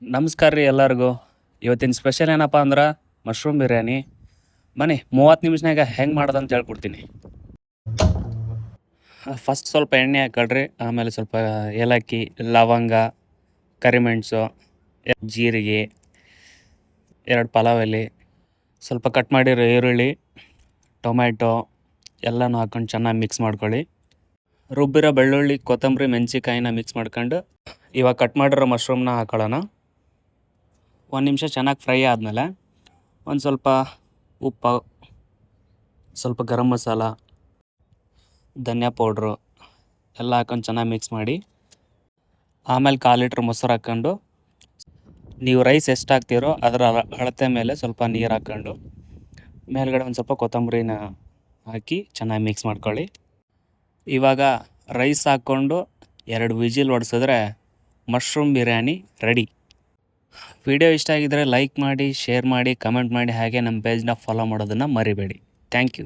ನಮಸ್ಕಾರ ರೀ ಎಲ್ಲರಿಗೂ. ಇವತ್ತಿನ ಸ್ಪೆಷಲ್ ಏನಪ್ಪ ಅಂದ್ರೆ ಮಶ್ರೂಮ್ ಬಿರಿಯಾನಿ. ಬನ್ನಿ 30 ನಿಮಿಷನಾಗ ಹೆಂಗೆ ಮಾಡೋದಂತ ಹೇಳ್ಕೊಡ್ತೀನಿ. ಫಸ್ಟ್ ಸ್ವಲ್ಪ ಎಣ್ಣೆ ಹಾಕೊಳ್ರಿ, ಆಮೇಲೆ ಸ್ವಲ್ಪ ಏಲಕ್ಕಿ, ಲವಂಗ, ಕರಿಮೆಣಸು, ಜೀರಿಗೆ, 2 ಪಲಾವ್ ಎಲೆ, ಸ್ವಲ್ಪ ಕಟ್ ಮಾಡಿರೋ ಈರುಳ್ಳಿ, ಟೊಮ್ಯಾಟೊ ಎಲ್ಲನೂ ಹಾಕೊಂಡು ಚೆನ್ನಾಗಿ ಮಿಕ್ಸ್ ಮಾಡ್ಕೊಳ್ಳಿ. ರುಬ್ಬಿರೋ ಬೆಳ್ಳುಳ್ಳಿ, ಕೊತ್ತಂಬರಿ, ಮೆಣಸಿಕಾಯಿನ ಮಿಕ್ಸ್ ಮಾಡ್ಕೊಂಡು ಇವಾಗ ಕಟ್ ಮಾಡಿರೋ ಮಶ್ರೂಮ್ನ ಹಾಕೊಳ್ಳೋಣ. 1 ನಿಮಿಷ ಚೆನ್ನಾಗಿ ಫ್ರೈ ಆದಮೇಲೆ ಒಂದು ಸ್ವಲ್ಪ ಉಪ್ಪು, ಸ್ವಲ್ಪ ಗರಂ ಮಸಾಲ, ಧನಿಯಾ ಪೌಡ್ರು ಎಲ್ಲ ಹಾಕೊಂಡು ಚೆನ್ನಾಗಿ ಮಿಕ್ಸ್ ಮಾಡಿ, ಆಮೇಲೆ 1/4 ಲೀಟ್ರ್ ಮೊಸರು ಹಾಕ್ಕೊಂಡು, ನೀವು ರೈಸ್ ಎಷ್ಟು ಹಾಕ್ತೀರೋ ಅದರ ಅಳತೆ ಮೇಲೆ ಸ್ವಲ್ಪ ನೀರು ಹಾಕ್ಕೊಂಡು, ಮೇಲ್ಗಡೆ ಒಂದು ಸ್ವಲ್ಪ ಕೊತ್ತಂಬರಿನ ಹಾಕಿ ಚೆನ್ನಾಗಿ ಮಿಕ್ಸ್ ಮಾಡ್ಕೊಳ್ಳಿ. ಇವಾಗ ರೈಸ್ ಹಾಕ್ಕೊಂಡು 2 ವಿಜಿಲ್ ಹೊಡ್ಸಿದ್ರೆ ಮಶ್ರೂಮ್ ಬಿರಿಯಾನಿ ರೆಡಿ. ವಿಡಿಯೋ ಇಷ್ಟ ಆಗಿದ್ದರೆ ಲೈಕ್ ಮಾಡಿ, ಶೇರ್ ಮಾಡಿ, ಕಮೆಂಟ್ ಮಾಡಿ, ಹಾಗೆ ನಮ್ಮ ಪೇಜ್ನ ಫಾಲೋ ಮಾಡೋದನ್ನು ಮರಿಬೇಡಿ. Thank you.